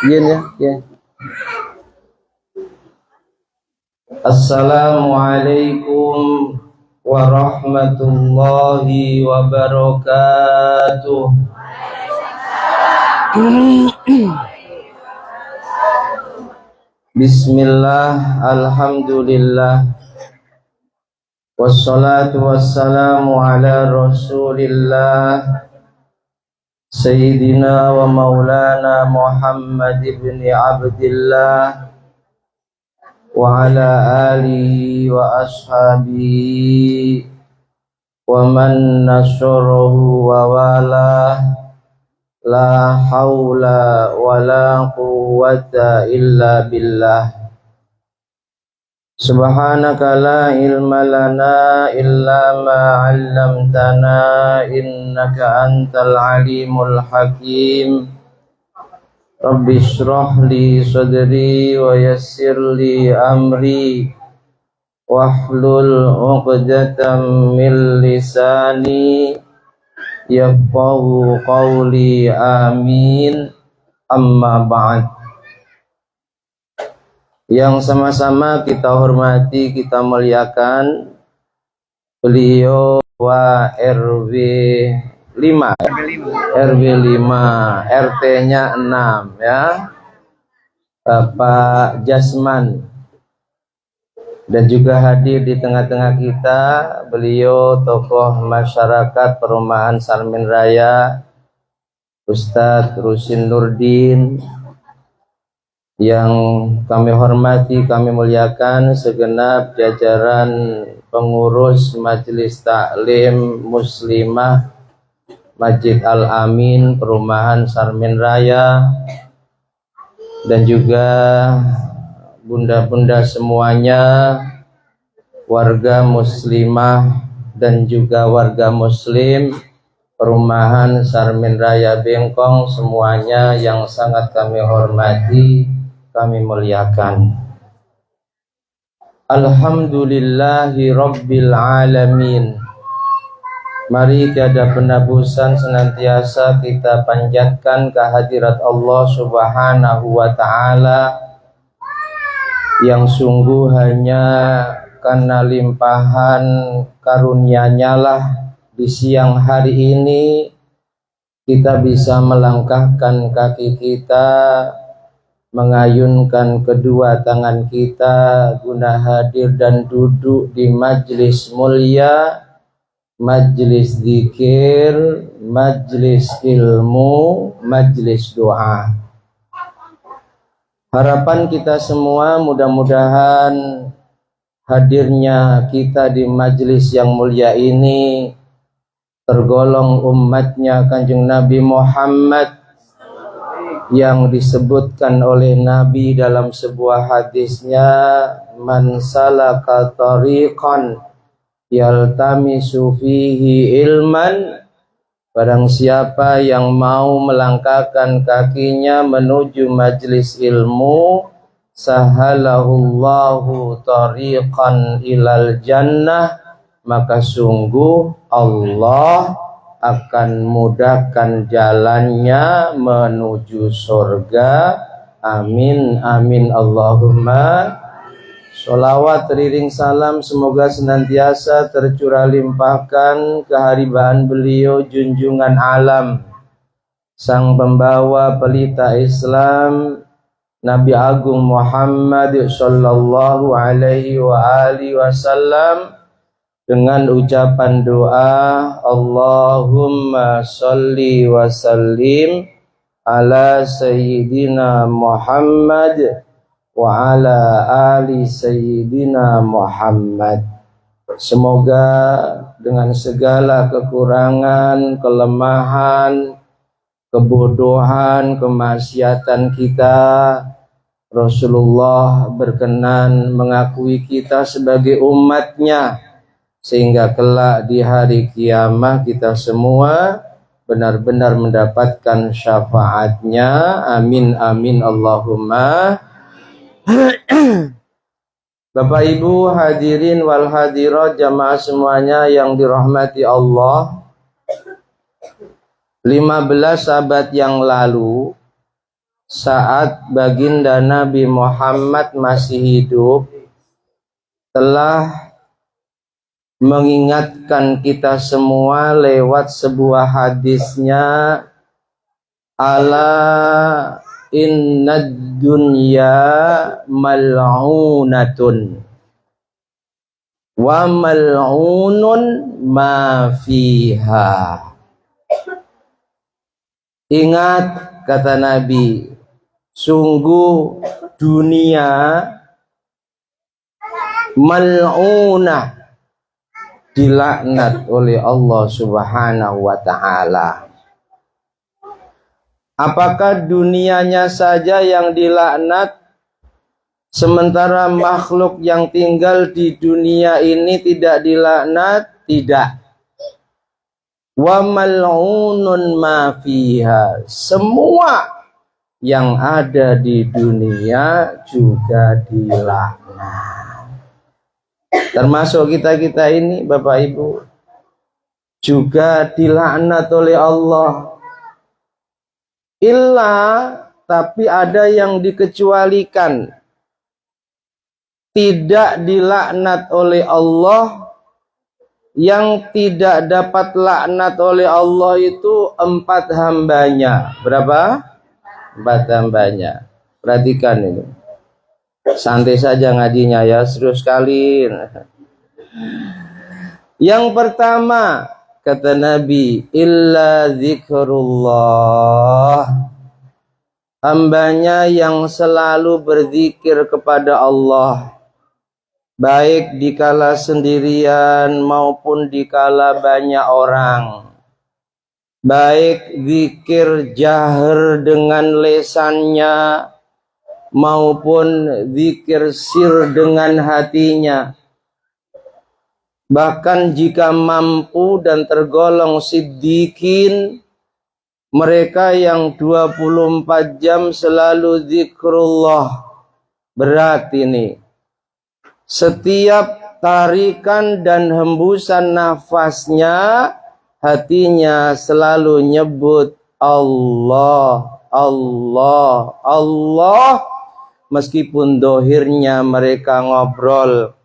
Yin ya, ya. Assalamualaikum warahmatullahi wabarakatuh. Bismillah, alhamdulillah, wassalatu wassalamu ala rasulillah Sayyidina wa maulana Muhammad ibn Abdillah wa ala alihi wa ashabihi wa man nasarahu wa walah. La haula wa la quwwata illa billah. Subhanaka la ilma lana illa ma 'allamtana innaka antal alimul hakim. Rabbi shrah li sadri wa yassir li amri wahlul 'uqdatam min lisani yafqahu qawli, amin. Amma ba'd. Yang sama-sama kita hormati, kita muliakan beliau wa RW 5 RT-nya 6 ya, Bapak Jasman, dan juga hadir di tengah-tengah kita beliau tokoh masyarakat Perumahan Sarmin Raya, Ustadz Rusin Nurdin, yang kami hormati, kami muliakan segenap jajaran pengurus Majelis Taklim Muslimah Masjid Al-Amin Perumahan Sarmin Raya, dan juga bunda-bunda semuanya, warga muslimah dan juga warga muslim Perumahan Sarmin Raya Bengkong, semuanya yang sangat kami hormati, kami muliakan. Alhamdulillahi Rabbil Alamin. Mari tiada penabusan senantiasa kita panjatkan kehadirat Allah Subhanahu wa ta'ala, yang sungguh hanya karena limpahan karunia-Nya lah di siang hari ini kita bisa melangkahkan kaki kita, mengayunkan kedua tangan kita guna hadir dan duduk di majlis mulia, majlis zikir, majlis ilmu, majlis doa. Harapan kita semua mudah-mudahan hadirnya kita di majlis yang mulia ini tergolong umatnya Kanjeng Nabi Muhammad, yang disebutkan oleh Nabi dalam sebuah hadisnya, man salaka tariqan yaltamisu fihi ilman, barang siapa yang mau melangkahkan kakinya menuju majlis ilmu, sahalahullahu tariqan ilal jannah, maka sungguh Allah akan mudahkan jalannya menuju surga. Amin amin Allahumma. Sholawat teriring salam semoga senantiasa tercurah limpahkan keharibaan beliau junjungan alam, sang pembawa pelita Islam, Nabi Agung Muhammad sallallahu alaihi wa alihi wasallam, dengan ucapan doa Allahumma sholli wa sallim ala sayyidina Muhammad wa ala ali sayyidina Muhammad. Semoga dengan segala kekurangan, kelemahan, kebodohan, kemaksiatan kita, Rasulullah berkenan mengakui kita sebagai umatnya, sehingga kelak di hari kiamat kita semua benar-benar mendapatkan syafaatnya. Amin amin Allahumma. Bapak Ibu hadirin wal hadirat jamaah semuanya yang dirahmati Allah, 15 abad yang lalu saat baginda Nabi Muhammad masih hidup telah mengingatkan kita semua lewat sebuah hadisnya, ala innad dunya mal'unatun wa mal'unun ma fiha. Ingat, kata Nabi, sungguh dunia mal'unah, dilaknat oleh Allah Subhanahu wa ta'ala. Apakah dunianya saja yang dilaknat, sementara makhluk yang tinggal di dunia ini tidak dilaknat? Tidak. Wa mal'unun ma fiha, semua yang ada di dunia juga dilaknat. Termasuk kita-kita ini, Bapak Ibu, juga dilaknat oleh Allah. Illa, tapi ada yang dikecualikan. Tidak dilaknat oleh Allah. Yang tidak dapat laknat oleh Allah itu 4 hambanya. Berapa? 4 hambanya. Perhatikan ini. Santai saja ngajinya ya, serius sekali. Yang pertama, kata Nabi, illa zikrullah, hambanya yang selalu berzikir kepada Allah, baik dikala sendirian maupun dikala banyak orang, baik zikir jahar dengan lesannya maupun zikir sir dengan hatinya. Bahkan jika mampu dan tergolong siddiqin, mereka yang 24 jam selalu zikrullah, berat ini. Setiap tarikan dan hembusan nafasnya, hatinya selalu nyebut Allah, Allah, Allah. Meskipun dohirnya mereka ngobrol,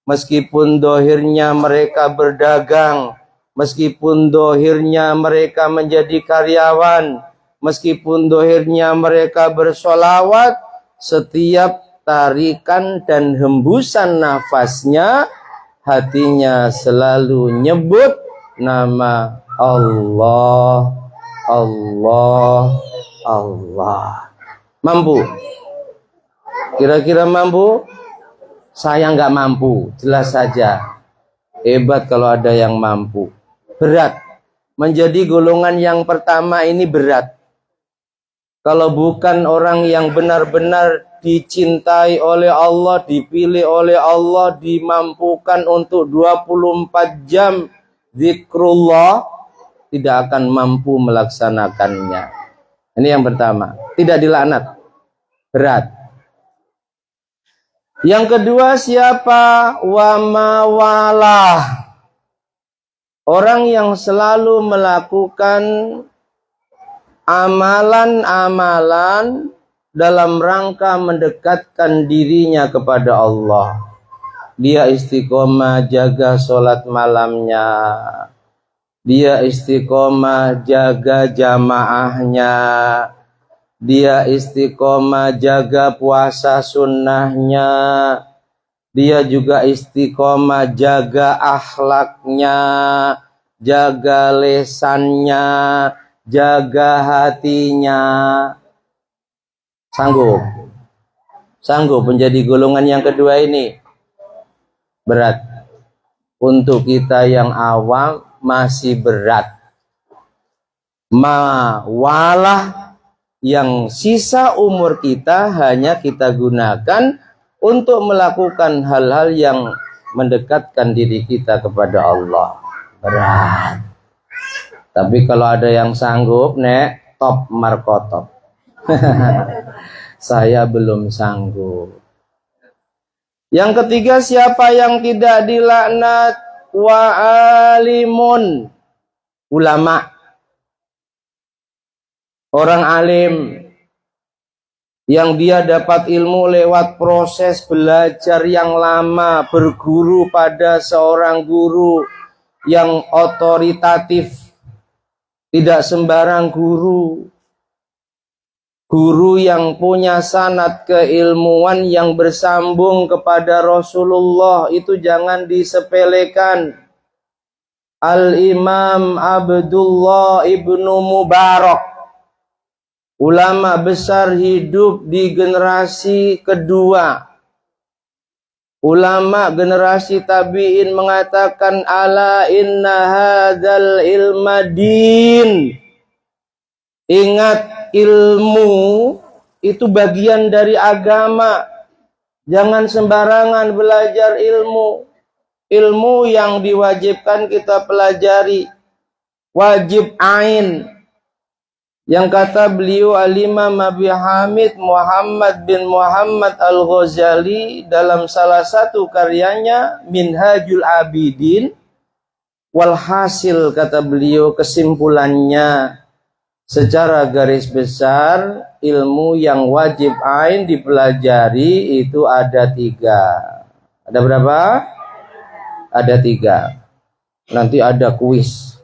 meskipun dohirnya mereka berdagang, meskipun dohirnya mereka menjadi karyawan, meskipun dohirnya mereka bersolawat, setiap tarikan dan hembusan nafasnya, hatinya selalu nyebut nama Allah, Allah, Allah. Mampu? Kira-kira mampu? Saya nggak mampu, jelas saja. Hebat kalau ada yang mampu. Berat. Menjadi golongan yang pertama ini berat. Kalau bukan orang yang benar-benar dicintai oleh Allah, dipilih oleh Allah, dimampukan untuk 24 jam zikrullah, tidak akan mampu melaksanakannya. Ini yang pertama, tidak dilaknat, berat. Yang kedua siapa? Wa mawalah, orang yang selalu melakukan amalan-amalan dalam rangka mendekatkan dirinya kepada Allah. Dia istiqomah jaga sholat malamnya, dia istiqomah jaga jamaahnya, dia istiqomah jaga puasa sunnahnya, dia juga istiqomah jaga akhlaknya, jaga lesannya, jaga hatinya. Sanggup? Sanggup menjadi golongan yang kedua ini? Berat. Untuk kita yang awam masih berat. Mawalah yang sisa umur kita hanya kita gunakan untuk melakukan hal-hal yang mendekatkan diri kita kepada Allah. Berat. Tapi kalau ada yang sanggup, nek, top markotop. Saya belum sanggup. Yang ketiga siapa yang tidak dilaknat? Wa alimun, ulama, orang alim, yang dia dapat ilmu lewat proses belajar yang lama, berguru pada seorang guru yang otoritatif, tidak sembarang guru. Guru yang punya sanad keilmuan yang bersambung kepada Rasulullah, itu jangan disepelekan. Al-Imam Abdullah ibnu Mubarak, ulama besar hidup di generasi kedua. Ulama generasi tabi'in mengatakan, ala inna hadzal ilma din. Ingat, ilmu itu bagian dari agama. Jangan sembarangan belajar ilmu. Ilmu yang diwajibkan kita pelajari, wajib ain. Yang kata beliau Al-Imam Abi Hamid Muhammad bin Muhammad Al-Ghazali dalam salah satu karyanya Minhajul Abidin, walhasil kata beliau, kesimpulannya secara garis besar, ilmu yang wajib ain dipelajari itu ada 3. Ada berapa? Ada 3. Nanti ada kuis.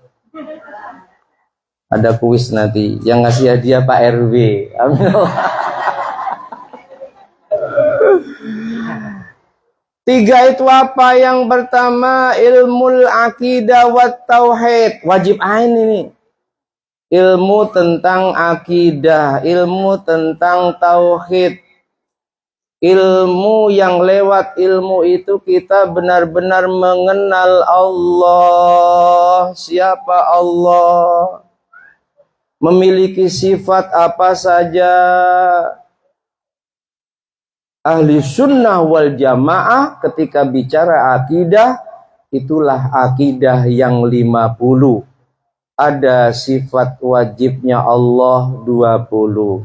Ada kuis nanti. Yang ngasih hadiah Pak RW. Amin. 3 itu apa? Yang pertama, ilmul aqidah wat tauhid. Wajib ain ini. Ilmu tentang akidah, ilmu tentang tauhid, ilmu yang lewat ilmu itu kita benar-benar mengenal Allah. Siapa Allah? Memiliki sifat apa saja? Ahli sunnah wal jamaah ketika bicara akidah, itulah akidah yang 50. Ada sifat wajibnya Allah 20.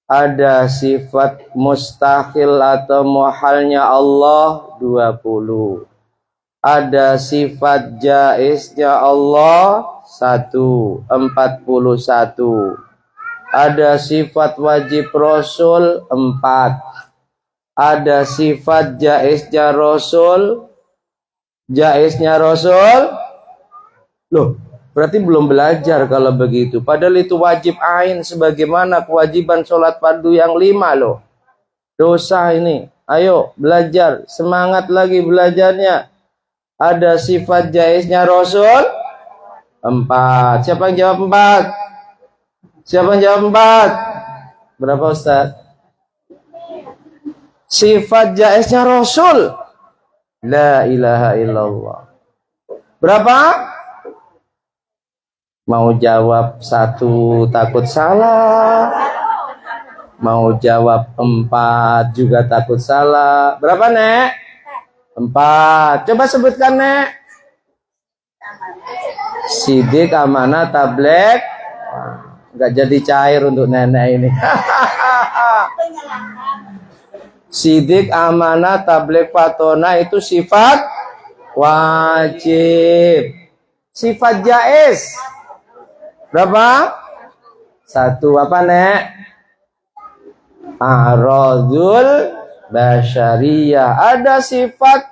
Ada sifat mustahil atau muhalnya Allah 20. Ada sifat jaiznya Allah 41. Ada sifat wajib Rasul 4. Ada sifat jaiznya Rasul. Loh, berarti belum belajar kalau begitu. Padahal itu wajib ain sebagaimana kewajiban sholat fardu yang 5 loh. Dosa ini. Ayo belajar. Semangat lagi belajarnya. Ada sifat jaiznya Rasul 4. Siapa yang jawab 4? Siapa yang jawab 4? Berapa Ustaz? Sifat jaiznya Rasul. La ilaha illallah. Berapa? Mau jawab 1 takut salah. Mau jawab 4 juga takut salah. Berapa, Nek? 4. Coba sebutkan, Nek. Sidik, amanah, tablek. Enggak jadi cair untuk nenek ini. Sidik, amanah, tablek, fatona itu sifat wajib. Sifat jaiz berapa? 1. Apa, Nek? Aradul basyariyah. Ada sifat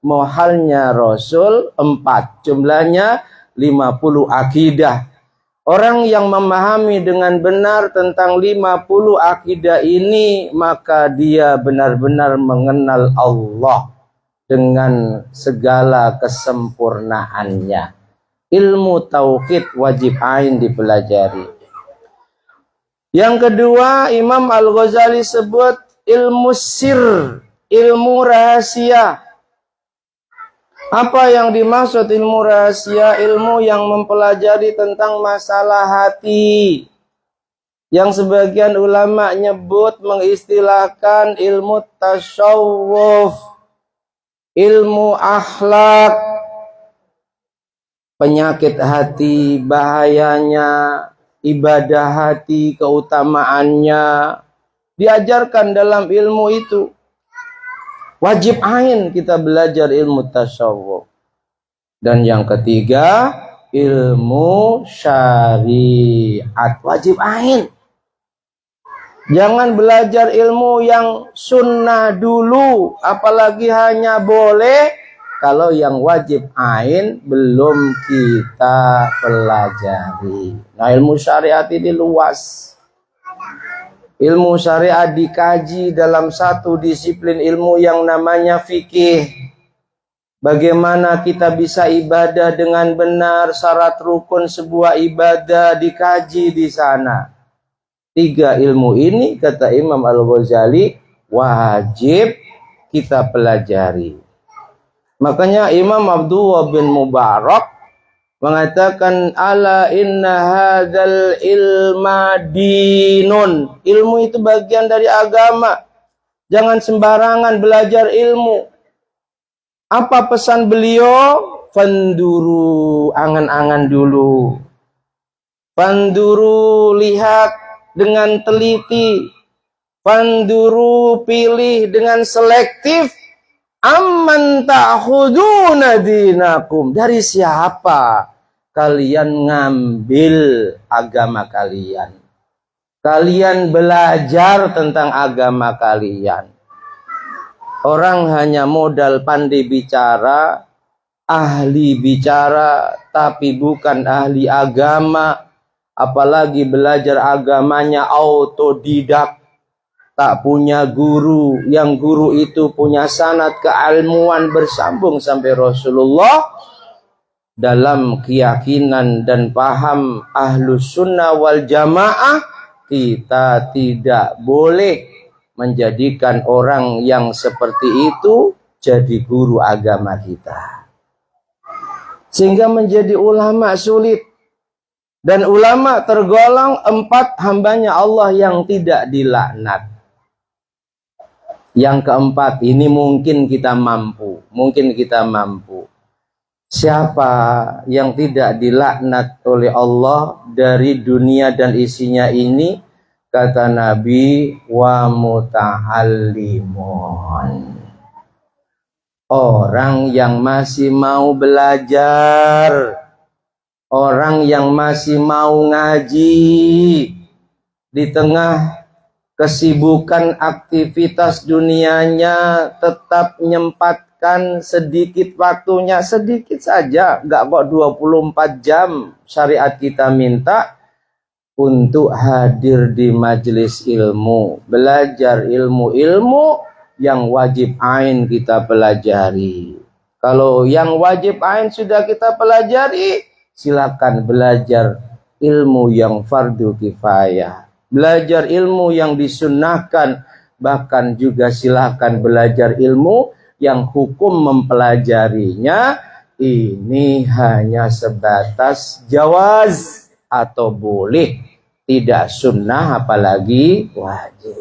muhalnya Rasul 4. Jumlahnya 50 akidah. Orang yang memahami dengan benar tentang 50 akidah ini, maka dia benar-benar mengenal Allah dengan segala kesempurnaannya. Ilmu tauhid wajib ain dipelajari. Yang kedua, Imam Al-Ghazali sebut ilmu sir, ilmu rahasia. Apa yang dimaksud ilmu rahasia? Ilmu yang mempelajari tentang masalah hati. Yang sebagian ulama nyebut, mengistilahkan ilmu tasawuf, ilmu akhlak. Penyakit hati, bahayanya, ibadah hati, keutamaannya, diajarkan dalam ilmu itu. Wajib ain kita belajar ilmu tasawuf. Dan yang ketiga, ilmu syariat. Wajib ain. Jangan belajar ilmu yang sunnah dulu, apalagi hanya boleh kalau yang wajib ain belum kita pelajari. Nah, ilmu syariat ini luas. Ilmu syariat dikaji dalam satu disiplin ilmu yang namanya fikih. Bagaimana kita bisa ibadah dengan benar, syarat rukun sebuah ibadah dikaji di sana. 3 ilmu ini, kata Imam Al-Ghazali, wajib kita pelajari. Makanya Imam Abdullah bin Mubarak mengatakan, ala inna hadzal ilma dinun. Ilmu itu bagian dari agama. Jangan sembarangan belajar ilmu. Apa pesan beliau? Fanduru, angan-angan dulu. Fanduru, lihat dengan teliti. Fanduru, pilih dengan selektif. Amman ta'khuduna dinakum. Dari siapa kalian ngambil agama kalian? Kalian belajar tentang agama kalian. Orang hanya modal pandai bicara, ahli bicara, tapi bukan ahli agama. Apalagi belajar agamanya autodidak. Tak punya guru, yang guru itu punya sanad keilmuan bersambung sampai Rasulullah. Dalam keyakinan dan paham ahlus sunnah wal jamaah, kita tidak boleh menjadikan orang yang seperti itu jadi guru agama kita. Sehingga menjadi ulama sulit. Dan ulama tergolong 4 hambanya Allah yang tidak dilaknat. Yang keempat, ini mungkin kita mampu. Mungkin kita mampu. Siapa yang tidak dilaknat oleh Allah dari dunia dan isinya ini? Kata Nabi, wa muta'allimun. Orang yang masih mau belajar. Orang yang masih mau ngaji. Di tengah kesibukan aktivitas dunianya tetap menyempatkan sedikit waktunya, sedikit saja, enggak kok 24 jam syariat kita minta untuk hadir di majelis ilmu, belajar ilmu-ilmu yang wajib ain kita pelajari. Kalau yang wajib ain sudah kita pelajari, silakan belajar ilmu yang fardu kifayah. Belajar ilmu yang disunnahkan, bahkan juga silahkan belajar ilmu yang hukum mempelajarinya ini hanya sebatas jawaz atau boleh, tidak sunnah apalagi wajib.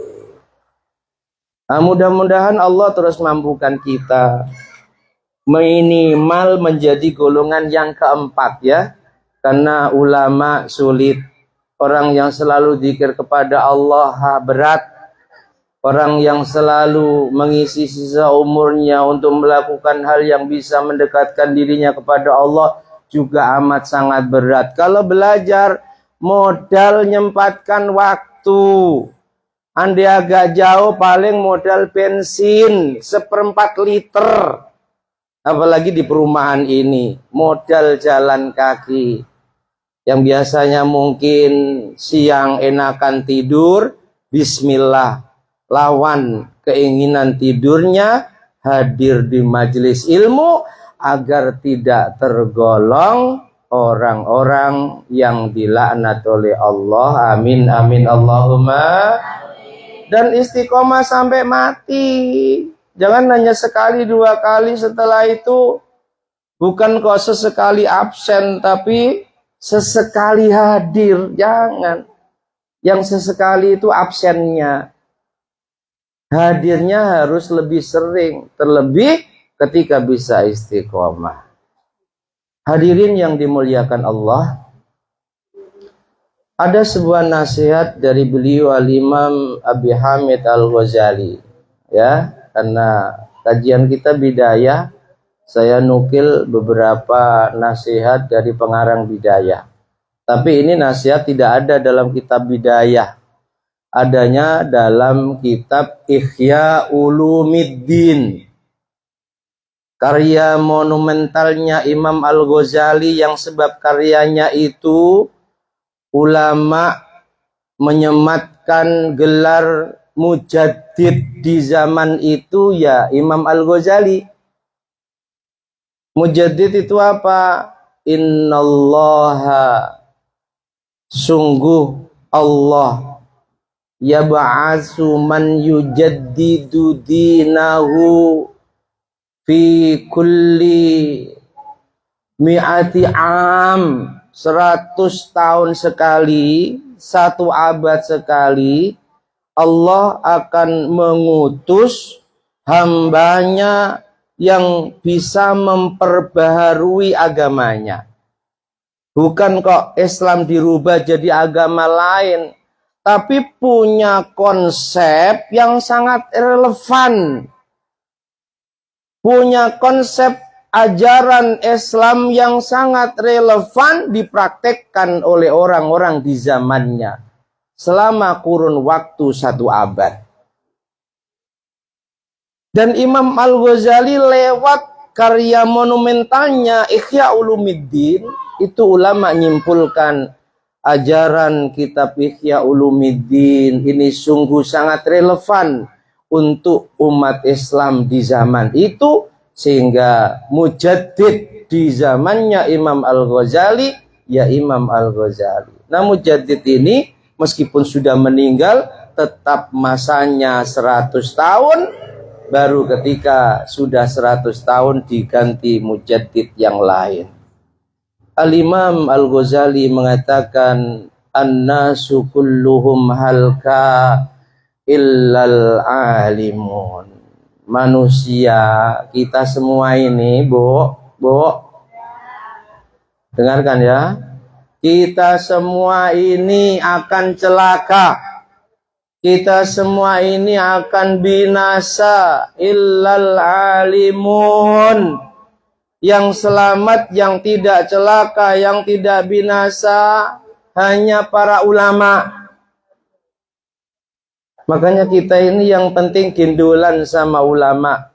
Nah, mudah-mudahan Allah terus mampukan kita minimal menjadi golongan yang keempat ya, karena ulama sulit. Orang yang selalu zikir kepada Allah berat. Orang yang selalu mengisi sisa umurnya untuk melakukan hal yang bisa mendekatkan dirinya kepada Allah juga amat sangat berat. Kalau belajar modal nyempatkan waktu. Andai agak jauh paling modal bensin 1/4 liter. Apalagi di perumahan ini modal jalan kaki. Yang biasanya mungkin siang enakan tidur, bismillah, lawan keinginan tidurnya, hadir di majelis ilmu agar tidak tergolong orang-orang yang dilaknat oleh Allah. Amin, amin, Allahumma. Dan istiqomah sampai mati. Jangan hanya sekali 2 kali, setelah itu bukan kok sesekali absen, tapi sesekali hadir. Jangan. Yang sesekali itu absennya. Hadirnya harus lebih sering. Terlebih ketika bisa istiqomah. Hadirin yang dimuliakan Allah. Ada sebuah nasihat dari beliau Al-Imam Abi Hamid Al-Ghazali. Ya, karena kajian kita bidayah. Saya nukil beberapa nasihat dari pengarang bidayah. Tapi ini nasihat tidak ada dalam kitab bidayah. adanya dalam kitab Ihya Ulumiddin, karya monumentalnya Imam Al-Ghazali, yang sebab karyanya itu ulama menyematkan gelar mujaddid di zaman itu ya Imam Al-Ghazali. Mujaddid itu apa? Innallaha, sungguh Allah, yab'atsu man yujaddidu dinahu fi kulli mi'ati am, 100 tahun sekali, 1 abad sekali, Allah akan mengutus hambanya yang bisa memperbaharui agamanya. Bukan kok Islam dirubah jadi agama lain, tapi punya konsep yang sangat relevan. Punya konsep ajaran Islam yang sangat relevan dipraktekkan oleh orang-orang di zamannya selama kurun waktu 1 abad. Dan Imam Al-Ghazali lewat karya monumentalnya Ihya Ulumiddin, itu ulama nyimpulkan ajaran kitab Ihya Ulumiddin ini sungguh sangat relevan untuk umat Islam di zaman itu, sehingga mujaddid di zamannya Imam Al-Ghazali ya Imam Al-Ghazali. Nah, mujaddid ini meskipun sudah meninggal tetap masanya 100 tahun, baru ketika sudah 100 tahun diganti mujaddid yang lain. Al-Imam Al-Ghazali mengatakan annasu kulluhum halka illal alimun. Manusia, kita semua ini, Bu, dengarkan ya. Kita semua ini akan celaka. Kita semua ini akan binasa illal alimun. Yang selamat, yang tidak celaka, yang tidak binasa hanya para ulama. Makanya kita ini yang penting gindulan sama ulama.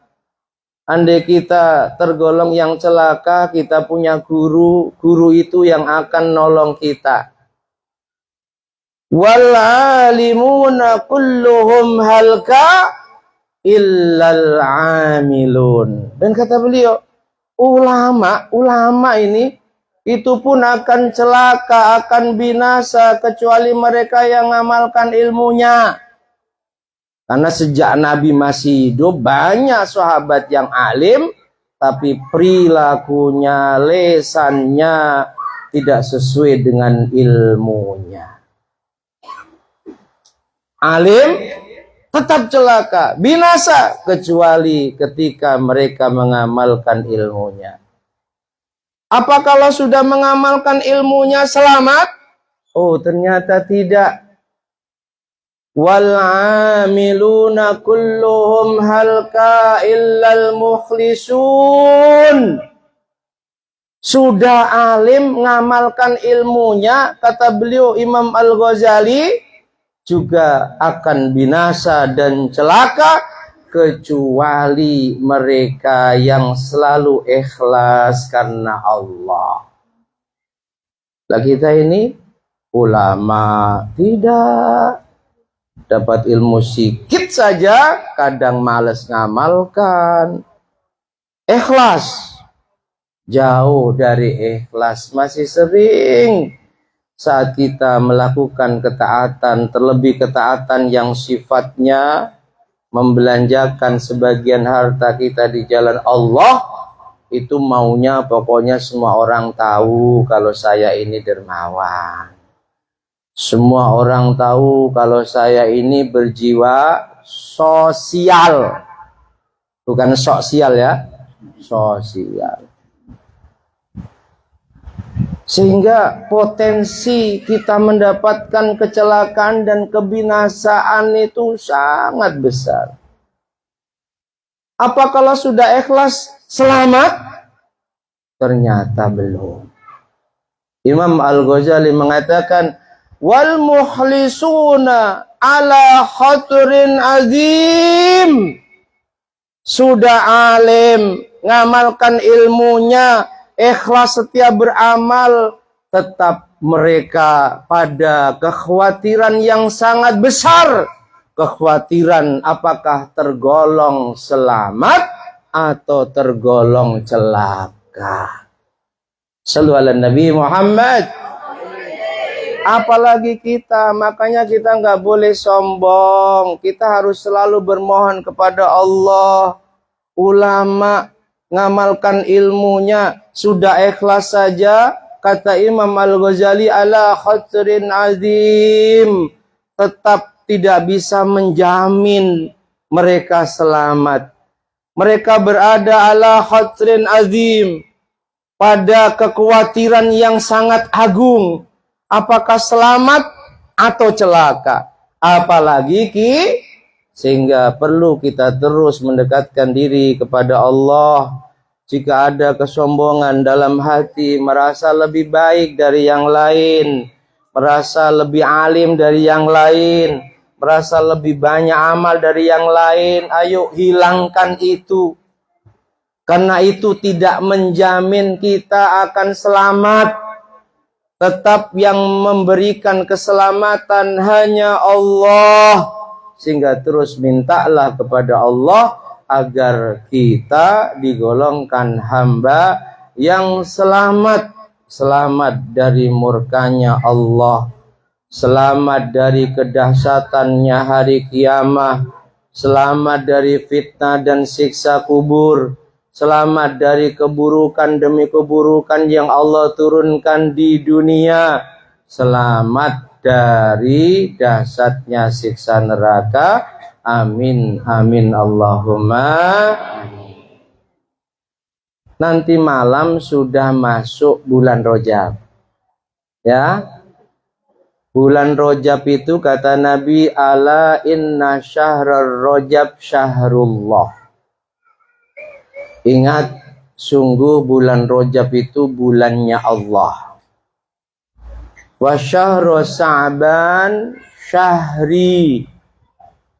Andai kita tergolong yang celaka, kita punya guru, guru itu yang akan nolong kita. Wal alimuna kulluhum halka illal amilun. Dan kata beliau, ulama ini itu pun akan celaka, akan binasa kecuali mereka yang mengamalkan ilmunya. Karena sejak Nabi masih hidup banyak sahabat yang alim, tapi perilakunya, lesannya tidak sesuai dengan ilmunya. Alim tetap celaka, binasa kecuali ketika mereka mengamalkan ilmunya. Apa kalau sudah mengamalkan ilmunya selamat? Oh, ternyata tidak. Wal amiluna kulluhum halka illal mukhlisun. Sudah alim mengamalkan ilmunya, kata beliau Imam Al-Ghazali, juga akan binasa dan celaka kecuali mereka yang selalu ikhlas karena Allah. Lah kita ini ulama tidak dapat ilmu sedikit saja, kadang malas ngamalkan. Ikhlas, jauh dari ikhlas, masih sering saat kita melakukan ketaatan, terlebih ketaatan yang sifatnya membelanjakan sebagian harta kita di jalan Allah, itu maunya pokoknya semua orang tahu kalau saya ini dermawan. Semua orang tahu kalau saya ini berjiwa sosial. Bukan sosial ya, sosial. Sehingga potensi kita mendapatkan kecelakaan dan kebinasaan itu sangat besar. Apa kalau sudah ikhlas selamat? Ternyata belum. Imam Al-Ghazali mengatakan wal mukhlisuna ala khatrin azim. Sudah alim, ngamalkan ilmunya, ikhlas setiap beramal, tetap mereka pada kekhawatiran yang sangat besar. Kekhawatiran apakah tergolong selamat atau tergolong celaka. Shallu ala Nabi Muhammad. Apalagi kita, makanya kita nggak boleh sombong. Kita harus selalu bermohon kepada Allah. Ulama ngamalkan ilmunya, sudah ikhlas saja. Kata Imam Al-Ghazali, ala khatrin azim, tetap tidak bisa menjamin mereka selamat. Mereka berada ala khatrin azim, pada kekhawatiran yang sangat agung. Apakah selamat atau celaka? Apalagi sehingga perlu kita terus mendekatkan diri kepada Allah. Jika ada kesombongan dalam hati, merasa lebih baik dari yang lain, merasa lebih alim dari yang lain, merasa lebih banyak amal dari yang lain, ayo hilangkan itu. Karena itu tidak menjamin kita akan selamat. Tetap yang memberikan keselamatan hanya Allah. Sehingga terus mintalah kepada Allah agar kita digolongkan hamba yang selamat. Selamat dari murkanya Allah. Selamat dari kedahsyatannya hari kiamah. Selamat dari fitnah dan siksa kubur. Selamat dari keburukan demi keburukan yang Allah turunkan di dunia. Selamat dari dahsyatnya siksa neraka. Amin, amin, Allahumma amin. Nanti malam sudah masuk bulan Rajab. Ya, bulan Rajab itu kata Nabi, ala inna syahrar Rajab syahrullah. Ingat, sungguh bulan Rajab itu bulannya Allah. Wa syahru Sa'ban syahri.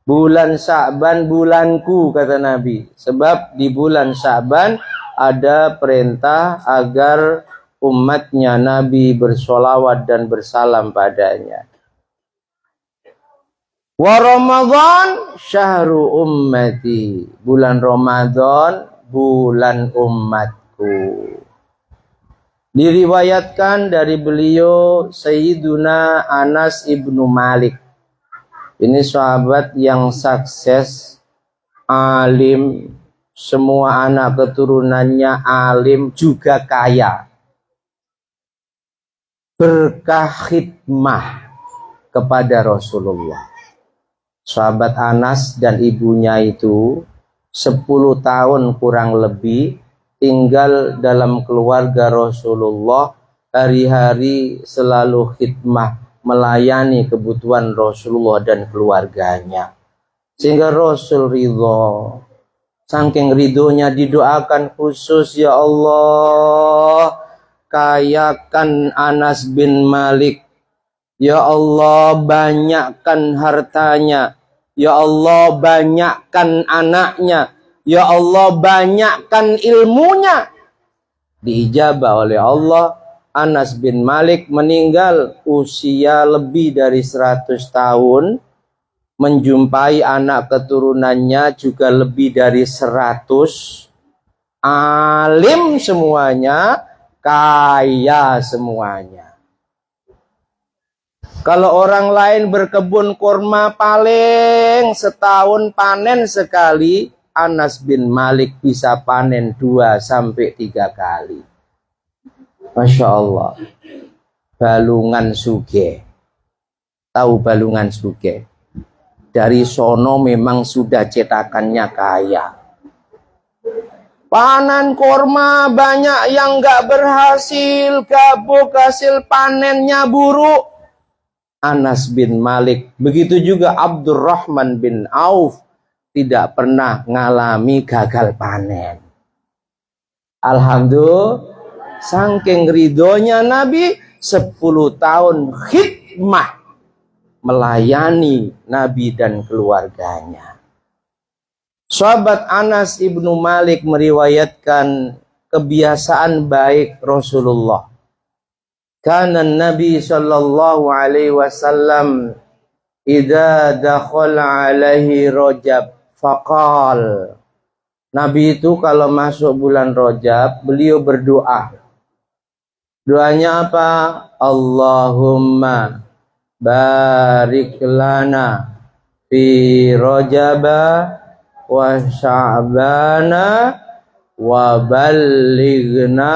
Bulan Sa'ban bulanku, kata Nabi. Sebab di bulan Sa'ban ada perintah agar umatnya Nabi bersolawat dan bersalam padanya. Wa Ramadan syahru ummati. Bulan Ramadan bulan umatku. Diriwayatkan dari beliau Sayyiduna Anas ibnu Malik. Ini sahabat yang sukses, alim, semua anak keturunannya alim, juga kaya. Berkah khidmah kepada Rasulullah. Sahabat Anas dan ibunya itu 10 tahun kurang lebih tinggal dalam keluarga Rasulullah, hari-hari selalu khidmah, melayani kebutuhan Rasulullah dan keluarganya. Sehingga Rasul ridho. Saking ridhonya didoakan khusus, ya Allah, kayakan Anas bin Malik. Ya Allah, banyakkan hartanya. Ya Allah, banyakkan anaknya. Ya Allah, banyakkan ilmunya. Diijabah oleh Allah. Anas bin Malik meninggal usia lebih dari 100 tahun. Menjumpai anak keturunannya juga lebih dari 100. Alim semuanya, kaya semuanya. Kalau orang lain berkebun kurma paling setahun panen sekali, Anas bin Malik bisa panen 2 sampai 3 kali. Masya Allah. Balungan Suge. Tahu Balungan Suge? Dari sono memang sudah cetakannya kaya. Panen kurma banyak yang gak berhasil, gabuk hasil panennya buruk. Anas bin Malik, begitu juga Abdurrahman bin Auf, tidak pernah ngalami gagal panen. Alhamdulillah, saking ridhonya Nabi, 10 tahun hikmah melayani Nabi dan keluarganya. Sahabat Anas ibnu Malik meriwayatkan kebiasaan baik Rasulullah. Kana Nabi sallallahu alaihi wasallam idza dakhala alaihi Rajab faqal. Nabi itu kalau masuk bulan Rajab, beliau berdoa. Doanya apa? Allahumma barik lana fi Rajaba wa Sya'bana wa ballighna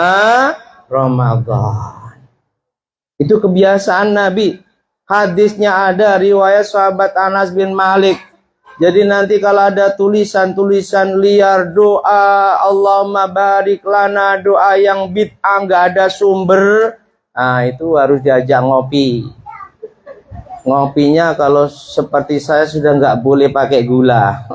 Ramadan. Itu kebiasaan Nabi. Hadisnya ada riwayat sahabat Anas bin Malik. Jadi nanti kalau ada tulisan-tulisan liar doa Allahumma barik lana, doa yang bid'ah nggak ada sumber, nah itu harus diajak ngopi. Ngopinya kalau seperti saya sudah nggak boleh pakai gula.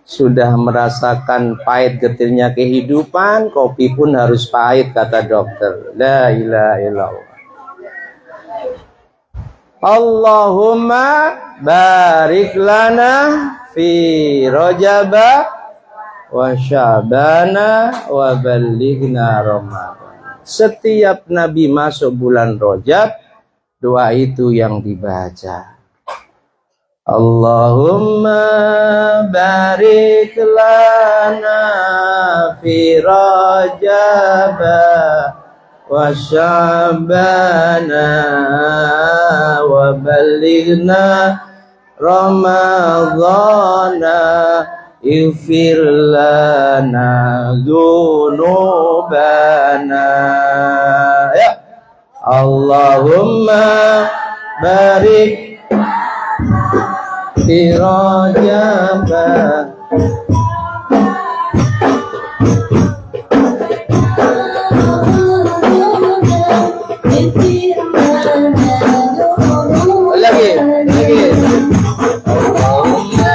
Sudah merasakan pahit getirnya kehidupan, kopi pun harus pahit kata dokter. La ilaha illallah. Allahumma barik lana fi Rajaba wa Sya'bana wa ballighna Ramadan. Setiap Nabi masuk bulan Rajab, doa itu yang dibaca. Allahumma barik lana fi Rajaba wa Sya'bana wa ballighna Ramadhana ighfir lana dzunubana. Ya Allahumma barik fi Rajaba lagi Allahumma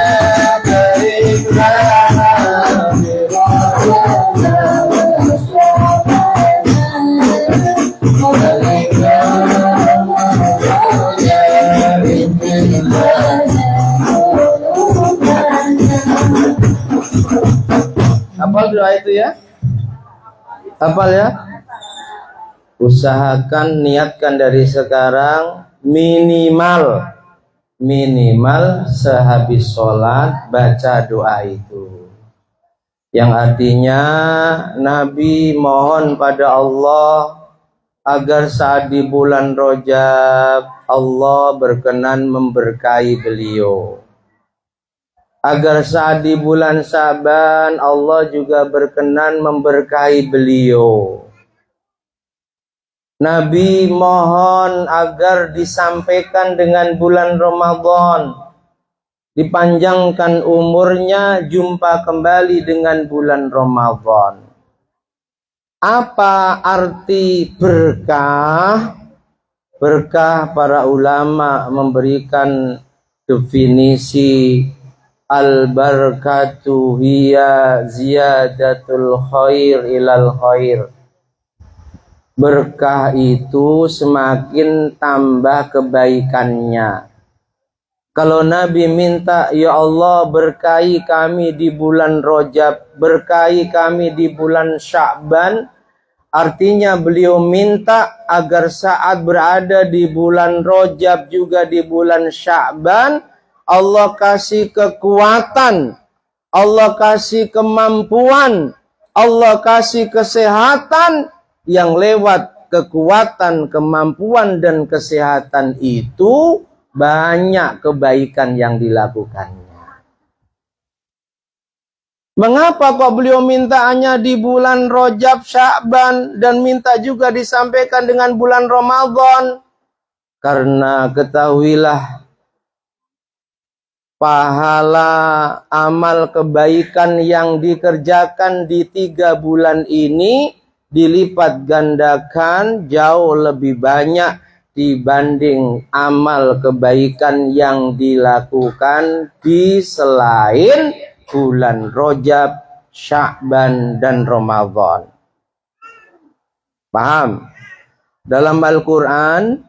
barik lana fi Hafal doa itu ya? Hafal ya? Usahakan, niatkan dari sekarang minimal sehabis sholat baca doa itu. Yang artinya Nabi mohon pada Allah agar saat di bulan Rajab Allah berkenan memberkahi beliau. Agar saat di bulan Syaban Allah juga berkenan memberkahi beliau. Nabi mohon agar disampaikan dengan bulan Ramadan, dipanjangkan umurnya, jumpa kembali dengan bulan Ramadan. Apa arti berkah? Berkah para ulama memberikan definisi al-barakatu hiya ziyadatul khair ilal khair. Berkah itu semakin tambah kebaikannya. Kalau Nabi minta, ya Allah berkahi kami di bulan Rajab, berkahi kami di bulan Sya'ban, artinya beliau minta agar saat berada di bulan Rajab juga di bulan Sya'ban, Allah kasih kekuatan, Allah kasih kemampuan, Allah kasih kesehatan, yang lewat kekuatan, kemampuan, dan kesehatan itu banyak kebaikan yang dilakukannya. Mengapa kok beliau minta hanya di bulan Rajab, Sya'ban, dan minta juga disampaikan dengan bulan Ramadan? Karena ketahuilah, pahala amal kebaikan yang dikerjakan di 3 bulan ini dilipat gandakan jauh lebih banyak dibanding amal kebaikan yang dilakukan di selain bulan Rajab, Sya'ban, dan Ramadan. Paham? Dalam Al-Quran,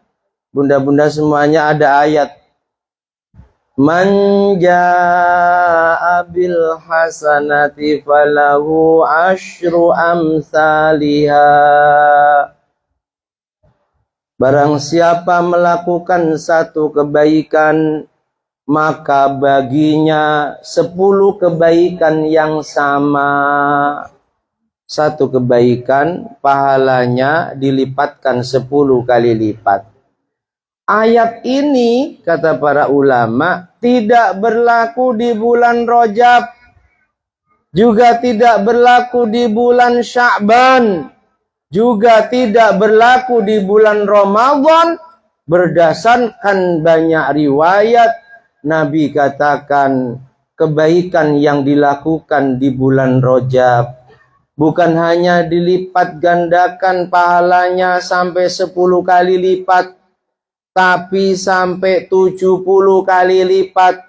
bunda-bunda semuanya ada ayat. Man jaa'a bil hasanati falahu asyru amsalihha. Barang siapa melakukan satu kebaikan, maka baginya 10 kebaikan yang sama. Satu kebaikan pahalanya dilipatkan 10 kali lipat. Ayat ini kata para ulama tidak berlaku di bulan Rajab, juga tidak berlaku di bulan Sya'ban, juga tidak berlaku di bulan Ramadan. Berdasarkan banyak riwayat, Nabi katakan kebaikan yang dilakukan di bulan Rajab bukan hanya dilipat gandakan pahalanya sampai 10 kali lipat, tapi sampai 70 kali lipat.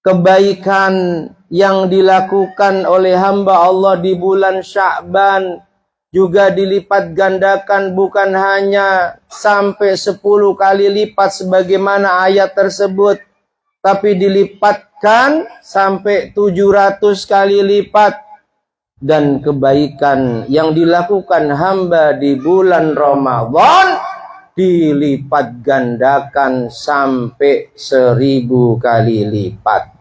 Kebaikan yang dilakukan oleh hamba Allah di bulan Sya'ban juga dilipat gandakan, bukan hanya sampai 10 kali lipat sebagaimana ayat tersebut, tapi dilipatkan sampai 700 kali lipat. Dan kebaikan yang dilakukan hamba di bulan Ramadan dilipat gandakan sampai 1000 kali lipat.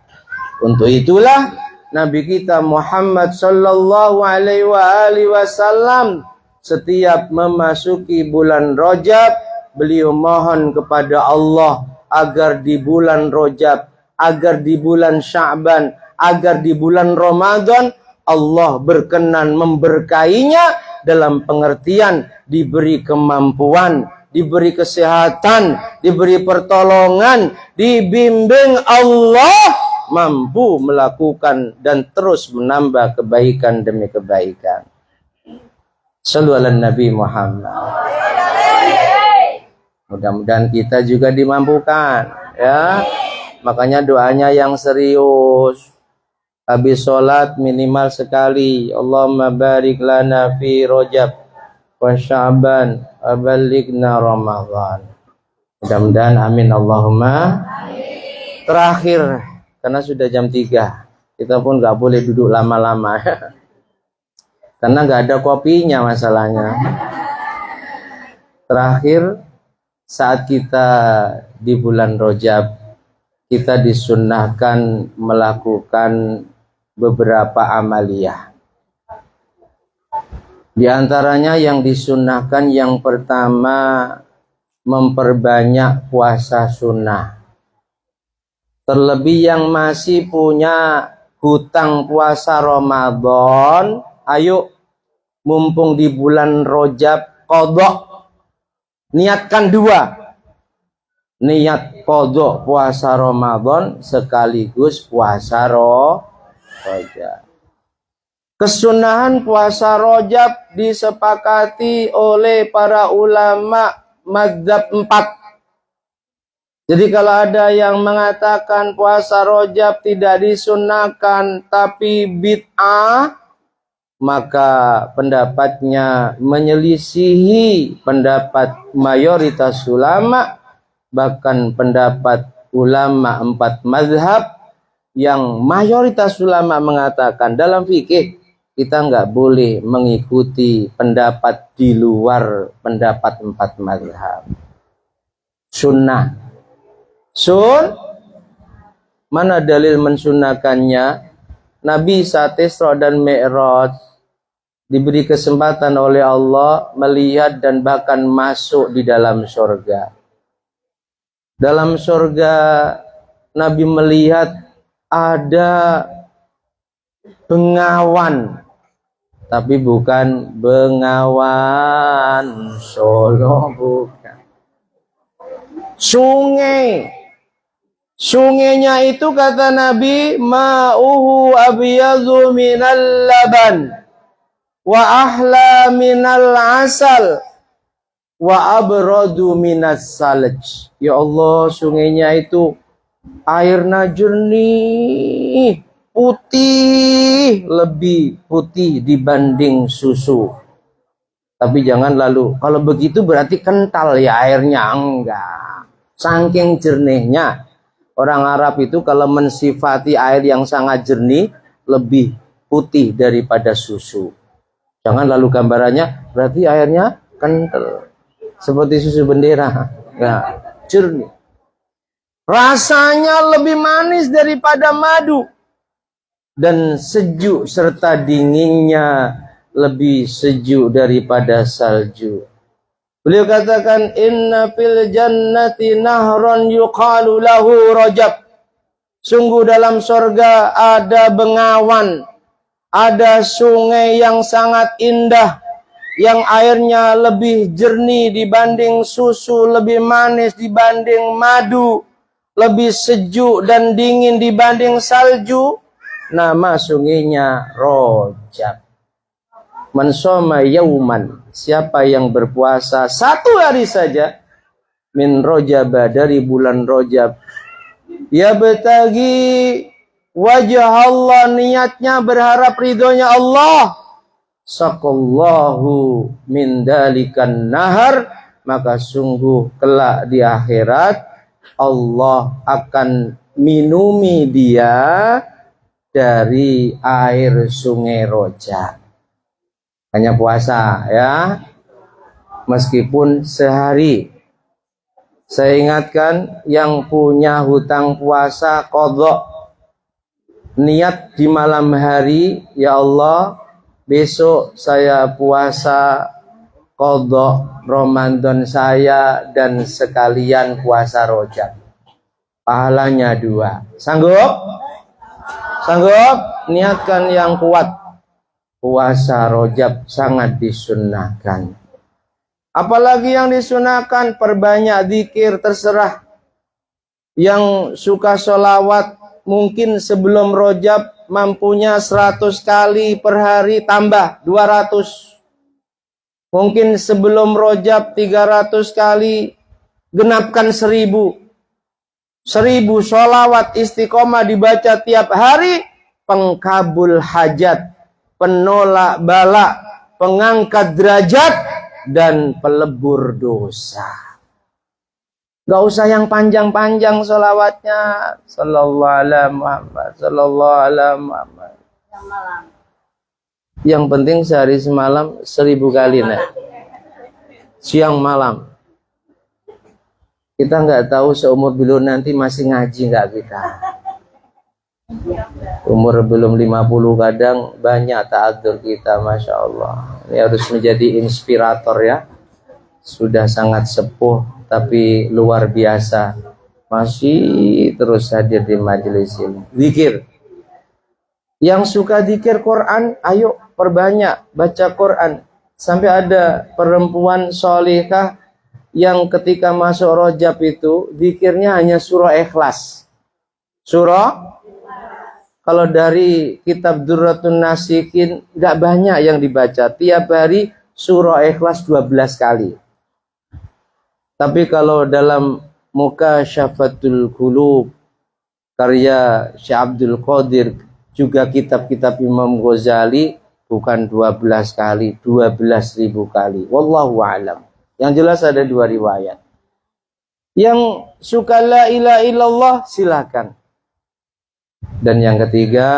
Untuk itulah Nabi kita Muhammad sallallahu alaihi wasallam setiap memasuki bulan Rajab, beliau mohon kepada Allah agar di bulan Rajab, agar di bulan Sya'ban, agar di bulan Ramadan Allah berkenan memberkainya dalam pengertian diberi kemampuan, diberi kesehatan, diberi pertolongan, dibimbing Allah mampu melakukan dan terus menambah kebaikan demi kebaikan. Shallu ala Nabi Muhammad. Mudah-mudahan kita juga dimampukan, ya. Makanya doanya yang serius. Habis sholat minimal sekali, Allahumma barik lana fi Rajab wa Sya'ban wa balighna Ramadan. Mudah-mudahan amin Allahumma. Terakhir, karena sudah jam 3, kita pun nggak boleh duduk lama-lama karena nggak ada kopinya masalahnya. Terakhir, saat kita di bulan Rajab, kita disunnahkan melakukan beberapa amaliyah. Di antaranya yang disunnahkan, yang pertama, memperbanyak puasa sunnah. Terlebih yang masih punya hutang puasa Ramadan, ayo mumpung di bulan Rajab qadha. Niatkan 2. Niat qadha puasa Ramadan sekaligus puasa Rajab. Kesunahan puasa Rajab disepakati oleh para ulama mazhab 4. Jadi kalau ada yang mengatakan puasa Rajab tidak disunahkan tapi bid'ah, maka pendapatnya menyelisihi pendapat mayoritas ulama, bahkan pendapat ulama 4 mazhab, yang mayoritas ulama mengatakan dalam fikih kita nggak boleh mengikuti pendapat di luar pendapat 4 mazhab. Sunnah. Mana dalil mensunahkannya? Nabi saat Isra dan Mi'raj diberi kesempatan oleh Allah melihat dan bahkan masuk di dalam surga. Dalam surga Nabi melihat ada bengawan, tapi bukan Bengawan Solo, bukan. Sungai. Sungainya itu kata Nabi, ma'uhu abyadhu minal laban wa ahla minal asal wa abradu minas salaj. Ya Allah, sungainya itu airnya jernih, putih, lebih putih dibanding susu. Tapi jangan lalu, kalau begitu berarti kental ya airnya. Enggak. Saking jernihnya. Orang Arab itu kalau mensifati air yang sangat jernih, lebih putih daripada susu. Jangan lalu gambarannya, berarti airnya kental. Seperti susu bendera. Enggak, jernih. Rasanya lebih manis daripada madu. Dan sejuk serta dinginnya lebih sejuk daripada salju. Beliau katakan, inna fil jannati nahron yuqalu lahu rajab. Sungguh dalam sorga ada bengawan, ada sungai yang sangat indah, yang airnya lebih jernih dibanding susu, lebih manis dibanding madu, lebih sejuk dan dingin dibanding salju. Nama sungainya Rajab. Man shoma yauman, siapa yang berpuasa satu hari saja, min Rajab, dari bulan Rajab, ya betagi wajah Allah, niatnya berharap ridhonya Allah, saqallahu min dalikan nahar, maka sungguh kelak di akhirat Allah akan minumi dia dari air sungai Rajab. Hanya puasa ya, meskipun sehari. Saya ingatkan yang punya hutang puasa qadha, niat di malam hari, ya Allah besok saya puasa qadha Ramadan saya dan sekalian puasa Rajab, pahalanya 2. Sanggup? Sanggup? Niatkan yang kuat. Puasa Rajab sangat disunnahkan. Apalagi yang disunahkan, perbanyak zikir, terserah. Yang suka sholawat, mungkin sebelum Rajab mampunya 100 kali per hari, tambah 200. Mungkin sebelum Rajab 300 kali, genapkan 1000. 1000 sholawat istiqomah dibaca tiap hari, pengkabul hajat, penolak bala, pengangkat derajat, dan pelebur dosa. Gak usah yang panjang-panjang sholawatnya. Sallallahu alaihi Muhammad, sallallahu alaihi Muhammad. Yang penting sehari semalam 1000 kali, nah. Siang malam. Kita nggak tahu seumur beliau nanti masih ngaji nggak kita. Umur belum 50 kadang banyak ta'adzur kita, Masya Allah. Ini harus menjadi inspirator ya. Sudah sangat sepuh tapi luar biasa, masih terus hadir di majelis ini. Zikir. Yang suka zikir Quran, ayo perbanyak baca Quran. Sampai ada perempuan sholihah yang ketika masuk Rajab itu zikirnya hanya surah Ikhlas. Surah, kalau dari kitab Durratun Nasikin gak banyak yang dibaca. Tiap hari surah Ikhlas 12 kali. Tapi kalau dalam Mukasyafatul Qulub karya Syekh Abdul Qadir, juga kitab-kitab Imam Ghazali, bukan 12 kali, 12.000 kali. Wallahu a'lam. Yang jelas ada 2 riwayat. Yang suka la ilaha illallah silakan. Dan yang ketiga,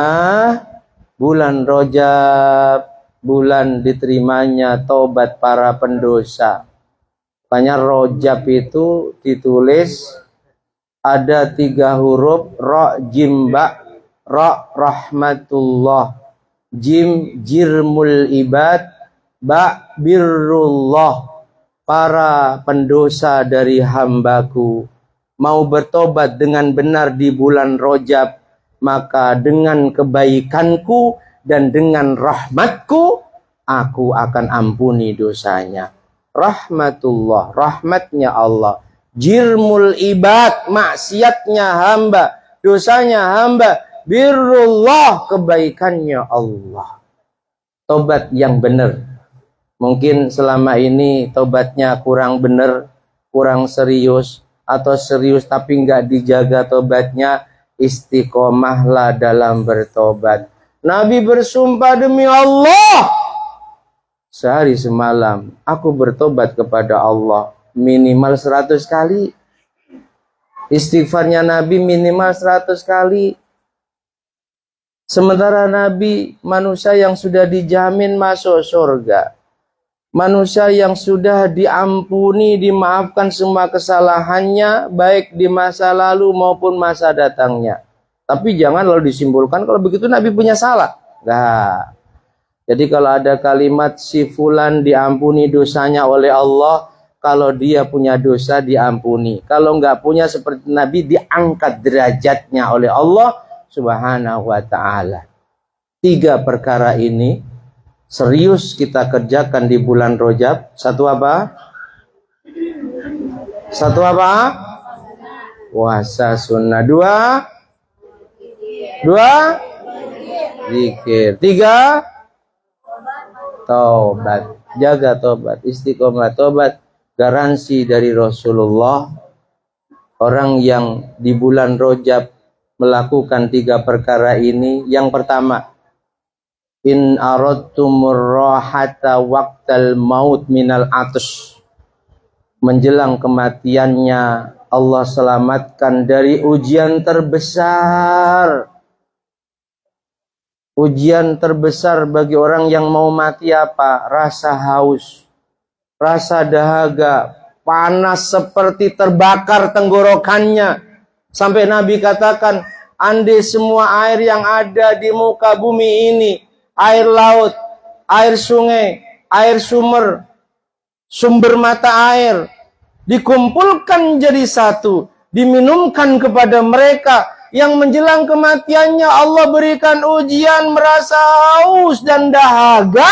bulan Rajab, bulan diterimanya taubat para pendosa. Makanya Rajab itu ditulis ada 3 huruf, ra jim ba, ra rahmatullah, jim jirmul ibad, ba birrullah. Para pendosa dari hambaku mau bertobat dengan benar di bulan Rajab, maka dengan kebaikanku dan dengan rahmatku aku akan ampuni dosanya. Rahmatullah, rahmatnya Allah. Jirmul ibad, maksiatnya hamba, dosanya hamba. Birrullah, kebaikannya Allah. Tobat yang benar. Mungkin selama ini tobatnya kurang benar, kurang serius, atau serius tapi nggak dijaga tobatnya. Istiqomahlah dalam bertobat. Nabi bersumpah, demi Allah, sehari semalam aku bertobat kepada Allah minimal 100 kali. Istighfarnya Nabi minimal 100 kali. Sementara Nabi manusia yang sudah dijamin masuk surga. Manusia yang sudah diampuni, dimaafkan semua kesalahannya, baik di masa lalu maupun masa datangnya. Tapi jangan lalu disimpulkan kalau begitu Nabi punya salah. Nah, jadi kalau ada kalimat si fulan diampuni dosanya oleh Allah, kalau dia punya dosa diampuni. Kalau enggak punya seperti Nabi diangkat derajatnya oleh Allah Subhanahu wa ta'ala. 3 perkara ini serius kita kerjakan di bulan Rajab. Satu apa? Satu apa? Puasa sunnah. 2 zikir. 3 taubat. Jaga taubat, istiqomah taubat. Garansi dari Rasulullah, orang yang di bulan Rajab melakukan 3 perkara ini. Yang pertama, in aradtumur rahata waqtal maut minal atus. Menjelang kematiannya Allah selamatkan dari ujian terbesar. Ujian terbesar bagi orang yang mau mati apa? Rasa haus, rasa dahaga, panas seperti terbakar tenggorokannya. Sampai Nabi katakan, andai semua air yang ada di muka bumi ini, air laut, air sungai, air sumber mata air, dikumpulkan jadi satu, diminumkan kepada mereka yang menjelang kematiannya Allah berikan ujian merasa haus dan dahaga,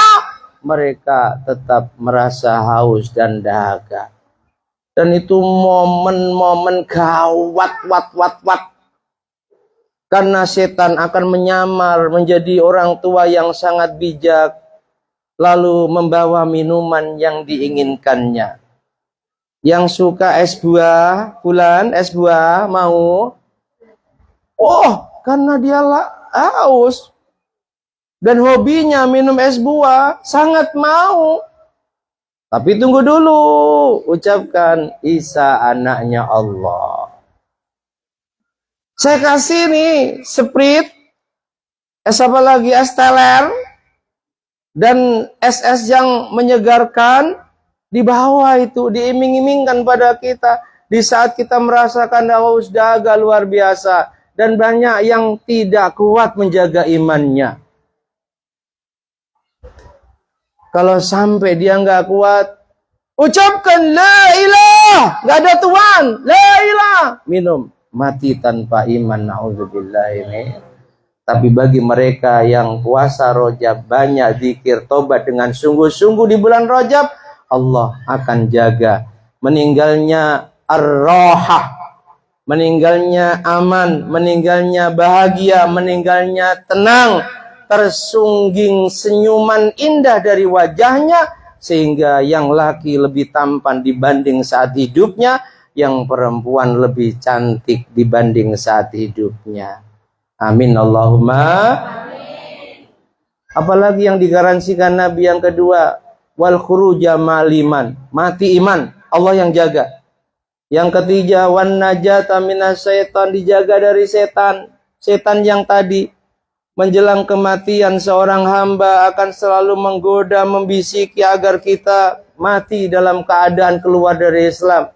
mereka tetap merasa haus dan dahaga. Dan itu momen-momen gawat, karena setan akan menyamar menjadi orang tua yang sangat bijak, lalu membawa minuman yang diinginkannya. Yang suka es buah, fulan es buah mau? Oh, karena dia haus dan hobinya minum es buah, sangat mau. Tapi tunggu dulu, ucapkan Isa anaknya Allah. Saya kasih nih Sprite, es apa lagi, es teler, dan es-es yang menyegarkan, di bawah itu diiming-imingkan pada kita di saat kita merasakan haus dahaga luar biasa, dan banyak yang tidak kuat menjaga imannya. Kalau sampai dia nggak kuat, ucapkan la ilah, nggak ada Tuhan, la ilah, minum, mati tanpa iman, naudzubillah ini. Tapi bagi mereka yang puasa Rajab, banyak zikir, tobat dengan sungguh-sungguh di bulan Rajab, Allah akan jaga meninggalnya ar-rahah, meninggalnya aman, meninggalnya bahagia, meninggalnya tenang, tersungging senyuman indah dari wajahnya, sehingga yang laki lebih tampan dibanding saat hidupnya, yang perempuan lebih cantik dibanding saat hidupnya. Amin Allahumma amin. Apalagi yang digaransikan Nabi yang kedua, wal khuruja maliman, mati iman, Allah yang jaga. Yang ketiga, wan najata minas syaitan, dijaga dari setan. Setan yang tadi menjelang kematian seorang hamba akan selalu menggoda, membisiki agar kita mati dalam keadaan keluar dari Islam.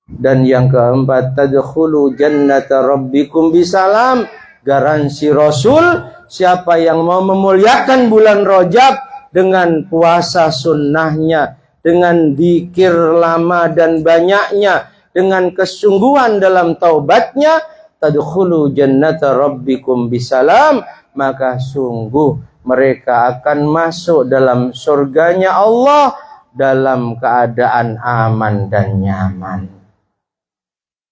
Dan yang keempat, tadkhulu jannata rabbikum bisalam. Garansi Rasul, siapa yang mau memuliakan bulan Rajab dengan puasa sunnahnya, dengan zikir lama dan banyaknya, dengan kesungguhan dalam taubatnya, tadkhulu jannata rabbikum bisalam, maka sungguh mereka akan masuk dalam surganya Allah dalam keadaan aman dan nyaman.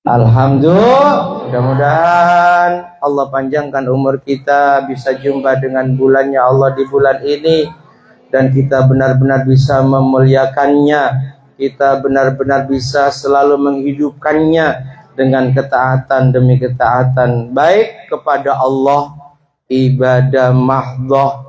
Alhamdulillah, mudah-mudahan Allah panjangkan umur kita, bisa jumpa dengan bulannya Allah di bulan ini, dan kita benar-benar bisa memuliakannya, kita benar-benar bisa selalu menghidupkannya dengan ketaatan demi ketaatan, baik kepada Allah, ibadah mahdhah,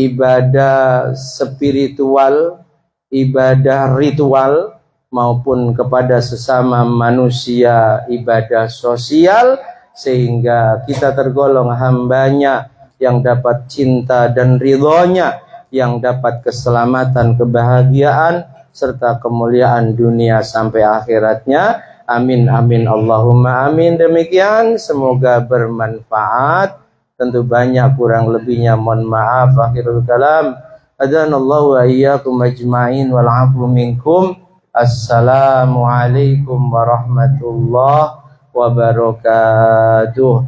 ibadah spiritual, ibadah ritual, maupun kepada sesama manusia ibadah sosial, sehingga kita tergolong hambanya yang dapat cinta dan ridhonya, yang dapat keselamatan, kebahagiaan, serta kemuliaan dunia sampai akhiratnya. Amin amin Allahumma amin. Demikian, semoga bermanfaat. Tentu banyak kurang lebihnya mohon maaf. Akhirul kalam, adanallahu wa iyyakum ajma'in wal 'afwu minkum. Assalamualaikum warahmatullahi wabarakatuh.